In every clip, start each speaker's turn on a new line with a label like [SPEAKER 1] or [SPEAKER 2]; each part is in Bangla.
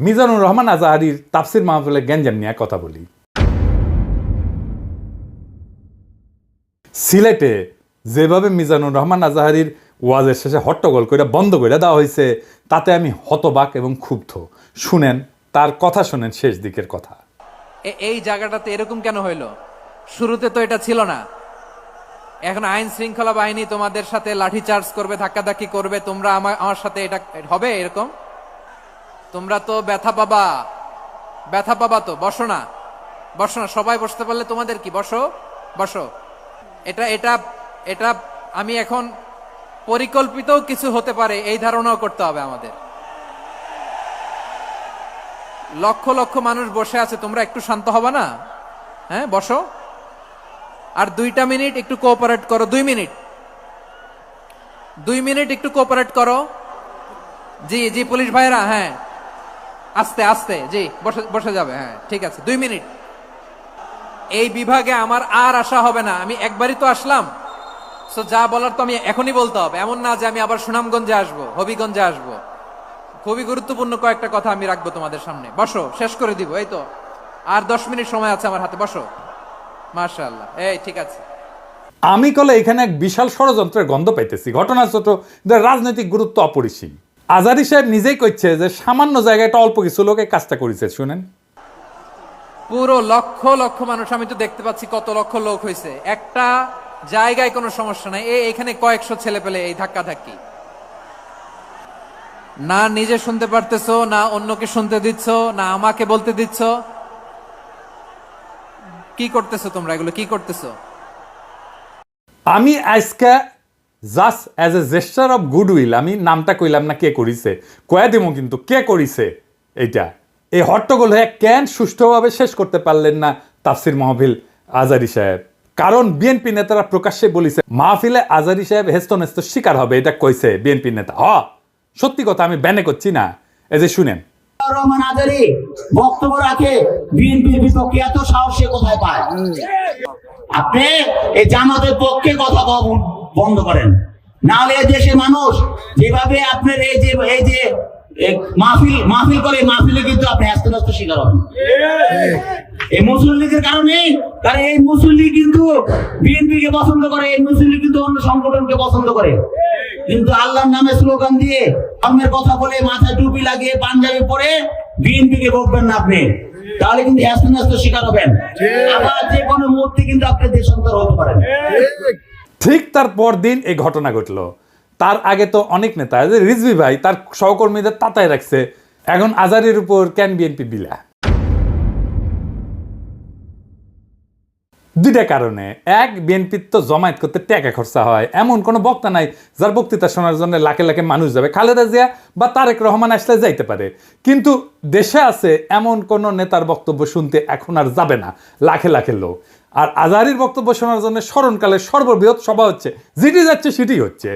[SPEAKER 1] মিজানুর রহমান আজাহারির তাফসির মাহফিলে গ্যাঞ্জাম নিয়ে কথা বলি। সিলেটে যেভাবে মিজানুর রহমান আজাহারির ওয়াজের শেষে হট্টগোল করে বন্ধ করে দেওয়া হয়েছে, তাতে আমি হতবাক এবং ক্ষুব্ধ। শুনেন তার কথা, শুনেন শেষ দিকের কথা।
[SPEAKER 2] এই জায়গাটাতে এরকম কেন হইলো? শুরুতে তো এটা ছিল না। এখন আইন শৃঙ্খলা বাহিনী তোমাদের সাথে লাঠি চার্জ করবে, ধাক্কাধাক্কি করবে, তোমরা আমার সাথে এটা হবে এরকম? তোমরা তো ব্যথা পাবা তো। বসো না, সবাই বসতে পারলে তোমাদের কি? বসো। এটা আমি এখন পরিকল্পিত কিছু হতে পারে এই ধারণাও করতে হবে আমাদের। লক্ষ লক্ষ মানুষ বসে আছে, তোমরা একটু শান্ত হবে না? হ্যাঁ, বসো। আর 2 মিনিট একটু কোঅপারেট করো। 2 মিনিট একটু কোঅপারেট করো। জি পুলিশ ভাইরা, হ্যাঁ আস্তে জি বসে যাবে। হ্যাঁ ঠিক আছে, 2 মিনিট। এই বিভাগে আমার আর আসা হবে না। আমি একবারই তো আসলাম, সো যা বলার তো আমি এখনই বলতে হবে। এমন না যে আমি আবার সুনামগঞ্জে আসবো, হবিগঞ্জে আসবো। খুবই গুরুত্বপূর্ণ কয়েকটা কথা আমি রাখবো তোমাদের সামনে। বসো, শেষ করে দিব। এই তো আর 10 মিনিট সময় আছে আমার হাতে। বসো। মাশাআল্লাহ, এই ঠিক আছে।
[SPEAKER 1] আমি কলে এখানে এক বিশাল ষড়যন্ত্রের গন্ধ পাইতেছি। ঘটনা ছোট, রাজনৈতিক গুরুত্ব অপরিসীম। আজারি সাহেব নিজেই কইছে যে সামান্য জায়গায় একটা অল্প কিছু লোক এই কাজটা করেছে। শুনেন,
[SPEAKER 2] পুরো লক্ষ লক্ষ মানুষ, আমি তো দেখতে পাচ্ছি কত লক্ষ লোক হয়েছে। একটা জায়গায় কোনো সমস্যা নাই। এখানে কয়েকশো ছেলে পেলে এই ধাক্কাধাক্কি, না নিজে শুনতে পারতেছো, না অন্যকে শুনতে দিচ্ছ, না আমাকে বলতে দিচ্ছ। কি করতেছো তোমরা? এগুলো কি করতেছো?
[SPEAKER 1] আমি আজকে just as a gesture of goodwill, আমি নামটা কইলাম না কে করিছে, কয়া দেবো কিন্তু কে করিছে এইটা। এই হট্টগোল হয়ে কেন সুষ্ঠুভাবে শেষ করতে পারলেন না তাফসির মাহফিল আজারি সাহেব? কারণ বিএনপি নেতারা প্রকাশ্যে বলিছে মাহফিলে আজারি সাহেব হেস্তনেস্ত শিকার হবে, এটা কইছে বিএনপি নেতা। সত্যি কথা, আমি ব্যানে করছি না। এই যে শুনেন,
[SPEAKER 3] রহমান আজারি বক্তব্য রাখে বিএনপির বিপক্ষে, এত সাহস সে কোথায় পায়? আপনি এই জামাতের পক্ষে কথা বন্ধ করেন, নাহলে দেশের মানুষ যেভাবে আপনার এই যে মাহফিল করে, মাহফিলে কিন্তু আপনি আস্তে আস্তে শিকার হবেন এই মুসলিম লীগের কারণে। কারণ এই মুসলিম লীগ কিন্তু বিএনপিকে পছন্দ করে, এই মুসলিম লীগ কিন্তু অন্য সংগঠনকে পছন্দ করে। কিন্তু আল্লাহর নামে স্লোগান দিয়ে, ধর্মের কথা বলে, মাথায় টুপি লাগিয়ে, পাঞ্জাবি পরে বিএনপিকে বলবেন না আপনি, তাহলে কিন্তু হ্যাস্ত শিকার হবেন। আবার যে কোনো মুহূর্তে কিন্তু আপনি দেশান্তর হতে পারেন।
[SPEAKER 1] ঠিক তার পরদিন এই ঘটনা ঘটলো। তার আগে তো অনেক নেতা, রিজভী ভাই তার সহকর্মীদের তাতায় রাখছে। এখন আজারির উপর কেন বিএনপি বিলা? দুইটা কারণে। এক, বিএনপির তো জমায়েত করতে টাকা খরচা হয়, এমন কোনো বক্তা নাই যার বক্তৃতা শোনার জন্য লাখে লাখে মানুষ যাবে। খালেদা জিয়া বা তারেক রহমান আসলে যাইতে পারে, কিন্তু দেশে আছে এমন কোন নেতার বক্তব্য শুনতে এখন আর যাবে না লাখে লাখে লোক। আর আজহারীর বক্তব্য শোনার জন্য স্মরণকালের সর্ববৃহৎ সভা হচ্ছে, যেটি যাচ্ছে সেটি হচ্ছে।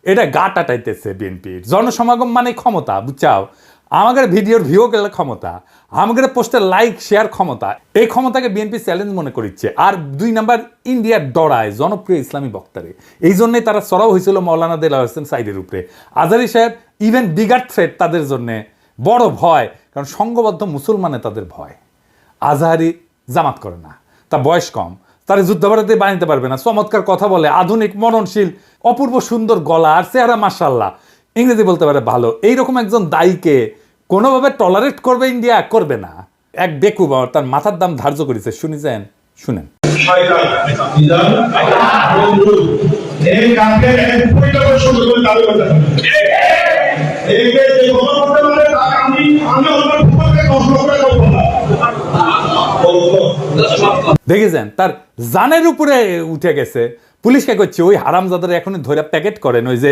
[SPEAKER 1] এটা গা টাটাইতেছে বিএনপির। জনসমাগম মানে ক্ষমতা, বুঝছাও? আমাদের ভিডিওর ভিউ গেলে ক্ষমতা, আমাদের পোস্টের লাইক শেয়ার ক্ষমতা, এই ক্ষমতাকে বিএনপি চ্যালেঞ্জ মনে করছে। আর 2 নাম্বার, ইন্ডিয়ার ডরায় জনপ্রিয় ইসলামী বক্তারে। এই জন্যই তারা চড়াও হয়েছিল মৌলানা দেলাওয়ার হোসেন সাইদের উপরে। আজহারী সাহেব ইভেন বিগার থ্রেট তাদের জন্য বড় ভয়, কারণ সংঘবদ্ধ মুসলমানে তাদের ভয়। আজহারী জামাত করে না, তার বয়স কম, তারা যুদ্ধাপরাধী বানাইতে পারবে না। চমৎকার কথা বলে, আধুনিক, মননশীল, অপূর্ব সুন্দর গলা আর চেহারা, মাশাআল্লাহ, ইংরেজি বলতে পারে ভালো। এইরকম একজন দায়ীকে কোনোভাবে টলারেট করবে ইন্ডিয়া? করবে না। এক বেকুব তার মাথার দাম ধার্য করেছে, শুনেছেন? শুনেন, দেখেছেন তার জানের উপরে উঠে গেছে। পুলিশকে করছে ওই হারামজাদার এখনই ধরে প্যাকেট করেন, ওই যে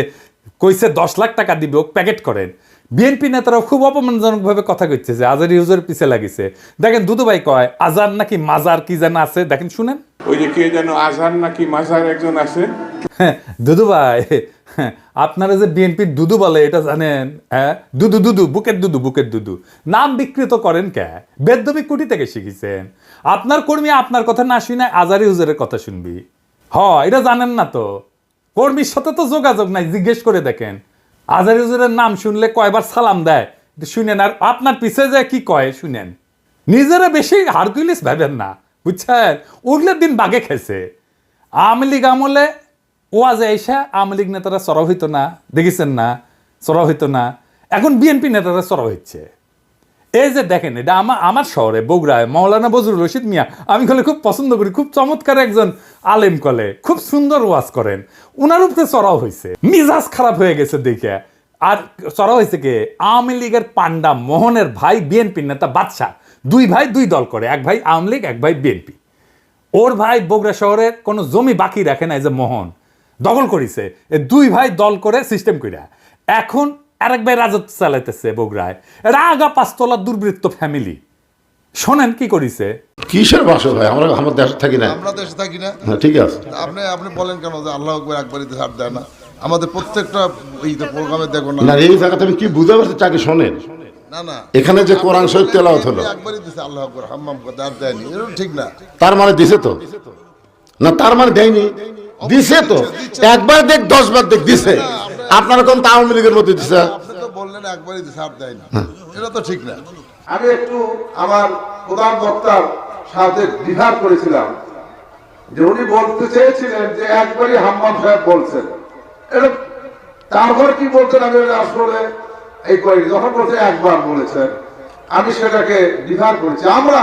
[SPEAKER 1] কইছে 10 লাখ টাকা দিবে, ও প্যাকেট করেন। বিএনপি নেতারাও খুব অপমানজনকভাবে কথা কইছে যে আজারি হুজুর পিছে লাগিছে। দেখেন দুদু ভাই কয় আজার নাকি মাজার কি যেন আছে, দেখেন শুনেন।
[SPEAKER 4] ওই যে কে যেন আজার নাকি মাজার একজন আছে।
[SPEAKER 1] দুদু ভাই, আপনারা যে বিএনপির দুদু বলে এটা জানেন? হ্যাঁ, দুদু বুকের দুদু নাম বিকৃত করেন কে? বেদবি কুটি থেকে শিখেছেন? আপনার কর্মী আপনার কথা না শুনে আজারি হুজুরের কথা শুনবি? এটা জানেন না তো? কর্মীর সাথে তো যোগাযোগ নাই, জিজ্ঞেস করে দেখেন। আজহারী হুজুরের নাম শুনলে কয়বার সালাম দেয় একটু শুনেন আর আপনার পিছে যে কি কয় শুনেন। নিজেরা বেশি হারকুলিস ভাবেন না, বুঝছেন? ওগুলোর দিন বাগে খেয়েছে। আওয়ামী লীগ আমলে ওয়াজে এসে আওয়ামী লীগ নেতারা চড়াও হইতো না, দেখেছেন না? চড়াও হইতো না। এখন বিএনপি নেতারা চড়াও হচ্ছে। এই যে দেখেন, এটা আমার শহরে বগুড়ায় মাওলানা বজরুল রশিদ মিয়া, আমি কলে খুব পছন্দ করি, খুব চমৎকার একজন আলেম, কলে খুব সুন্দর ওয়াজ করেন। ওনার উপরে চড়াও হয়েছে, মিজাজ খারাপ হয়ে গেছে দেখে। আর চড়াও হয়েছে কে? আওয়ামী লীগের পান্ডা মোহনের ভাই বিএনপি নেতা বাদশা, দুই ভাই দুই দল করে, এক ভাই আওয়ামী লীগ এক ভাই বিএনপি। ওর ভাই বগুড়া শহরের কোনো জমি বাকি রাখে না, এই যে মোহন দখল করেছে, এ দুই ভাই দল করে সিস্টেম কইরা এখন আরেক ভাই রাজত্ব চালাইতেছে বগুড়ায়। এটা আগা পাঁচতলা দুর্বৃত্ত ফ্যামিলি। শোনেন কি করিছে।
[SPEAKER 5] কিসের বাসো ভাই, আমরা আমার দেশে থাকি না।
[SPEAKER 6] আমরা দেশে থাকি না।
[SPEAKER 5] হ্যাঁ, ঠিক আছে।
[SPEAKER 6] আপনি বলেন কেন যে আল্লাহ আকবার একবারই ছাড় দেয় না? আমাদের প্রত্যেকটা প্রোগ্রামে দেখো না।
[SPEAKER 5] না, এই জায়গাতে আমি কি বুঝতে পারছি, চাকরি শোনেন
[SPEAKER 6] না না,
[SPEAKER 5] এখানে যে কোরআন শরীফ তেলাওয়াত হলো,
[SPEAKER 6] একবারই দিছে আল্লাহ আকবার, হাম্মাম করতে আর দেয়নি, এটা ঠিক না।
[SPEAKER 5] তার মানে দিছে তো? না, তার মানে দেয়নি, দিছে তো। একবার দেখ 10 বার দেখ দিছে। আপনারা কোন আওয়ামী লীগের মধ্যে দিছে?
[SPEAKER 6] আপনি তো বললেন একবারই দিছে আর দেয়নি, এটা তো ঠিক না।
[SPEAKER 7] আমি একটু আমার প্রধান বক্তার সাথে দ্বিধার করেছিলাম যে উনি বলতে চেয়েছিলেন যে একবারই হাম্মাম সাহেব বলছেন, এটা তারপর কি বলছেন আমি আসলে এই করি, যখন বলছে একবার বলেছেন আমি সেটাকে দ্বিধার করেছি। আমরা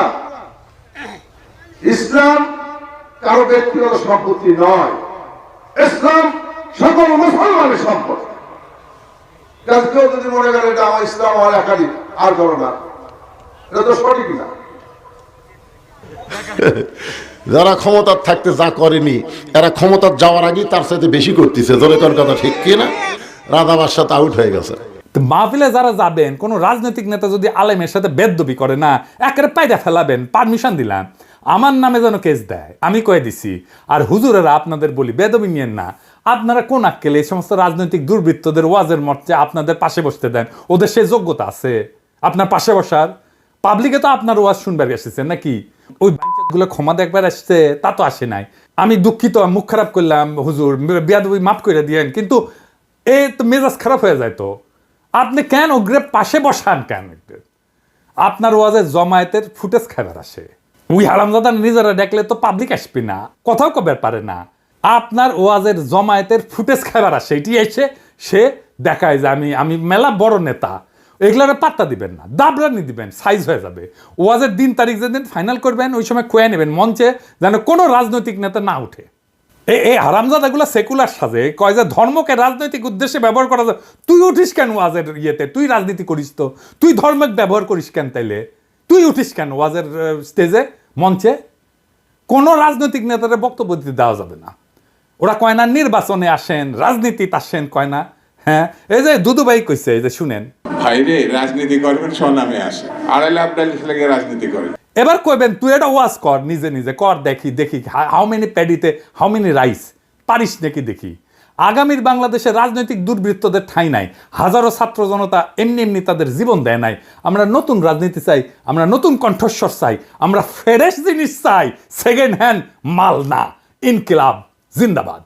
[SPEAKER 7] ইসলাম কারো ব্যক্তিগত সম্পত্তি নয়, ইসলাম সকল মুসলমানের সম্পত্তি। কেউ যদি মনে করেন এটা আমার ইসলাম আমার একাধিক আর করো না, এটা তো সঠিক না।
[SPEAKER 5] যারা ক্ষমতার থাকতে যা করেনি, এরা ক্ষমতার যাওয়ার আগেই তার সাথে বেশি করতেছে। ধরে কোন কথা ঠিক কি না? রাধাবার সাথে আউট হয়ে গেছে।
[SPEAKER 1] মাহফিলে যারা যাবেন, কোন রাজনৈতিক নেতা যদি আলেমের সাথে বেদবি করে না, একেবারে পায়দা ফেলাবেন, পারমিশন দিলাম, আমার নামে যেন কেস দেয়, আমি কয়ে দিছি। আর হুজুরেরা আপনাদের বলি, বেদবি নিয়েন না। আপনারা কোন আক্কেলে এই সমস্ত রাজনৈতিক দুর্বৃত্তদের ওয়াজের মঞ্চে আপনাদের পাশে বসতে দেন? ওদের সে যোগ্যতা আছে আপনার পাশে বসার? পাবলিকে তো আপনার ওয়াজ শুনবার এসেছেন নাকি? ওই গুলো ক্ষমা দেখবার আসছে, তা তো আসে নাই। আমি দুঃখিত, মুখ খারাপ করলাম, হুজুর বেয়াদবি মাফ করে দিয়েন, কিন্তু এ তো মেজাজ খারাপ হয়ে যায়। তো আপনি কেন ওগ্রে পাশে বসান কেন? আপনার ওয়াজে জমায়েতের ফুটেজ খাবার আসে, ওই হারামজাদা নিজেরা দেখলে তো পাবলিক আসবে না, কথাও কবার পারে না। আপনার ওয়াজের জমায়েতের ফুটেজ খাবার আসে, এটি এসে সে দেখায় যে আমি মেলা বড় নেতা। এগুলোর পাত্তা দিবেন না, দাবরানি দিবেন, সাইজ হয়ে যাবে। ওয়াজের দিন তারিখ যেদিন ফাইনাল করবেন, ওই সময় খুঁয়ে নেবেন মঞ্চে, যেন কোনো রাজনৈতিক নেতা না উঠে। এই হারামজাদাগুলো সেকুলার সাজে, কয় যে ধর্মকে রাজনৈতিক উদ্দেশ্যে ব্যবহার করা যায়। তুই উঠিস কেন ওয়াজের ইয়েতে? তুই রাজনীতি করিস তো, তুই ধর্মকে ব্যবহার করিস কেন? তাইলে তুই উঠিস কেন ওয়াজের স্টেজে, মঞ্চে? কোনো রাজনৈতিক নেতাদের বক্তব্য দিতে দেওয়া যাবে না। ওরা কয় না নির্বাচনে আসেন, রাজনীতিতে আসেন, কয় না? হ্যাঁ, এই যে দুদুভাই কইছে, এই যে শুনেন।
[SPEAKER 4] ভাইরে রাজনীতি করবেন স্বনামে আসে, আড়াইলে আপনার ছেলেকে রাজনীতি করেন।
[SPEAKER 1] এবার কইবেন তুই এটা ওয়াজ কর, নিজে নিজে কর, দেখি হাউ মেনি প্যাডিতে হাউ মেনি রাইস, পারিস নাকি দেখি। আগামীর বাংলাদেশে রাজনৈতিক দুর্বৃত্তদের ঠাঁই নাই। হাজারো ছাত্র জনতা এমনি এমনি তাদের জীবন দেয় নাই। আমরা নতুন রাজনীতি চাই, আমরা নতুন কণ্ঠস্বর চাই, আমরা ফ্রেশ জিনিস চাই, সেকেন্ড হ্যান্ড মাল না। ইনকিলাব জিন্দাবাদ।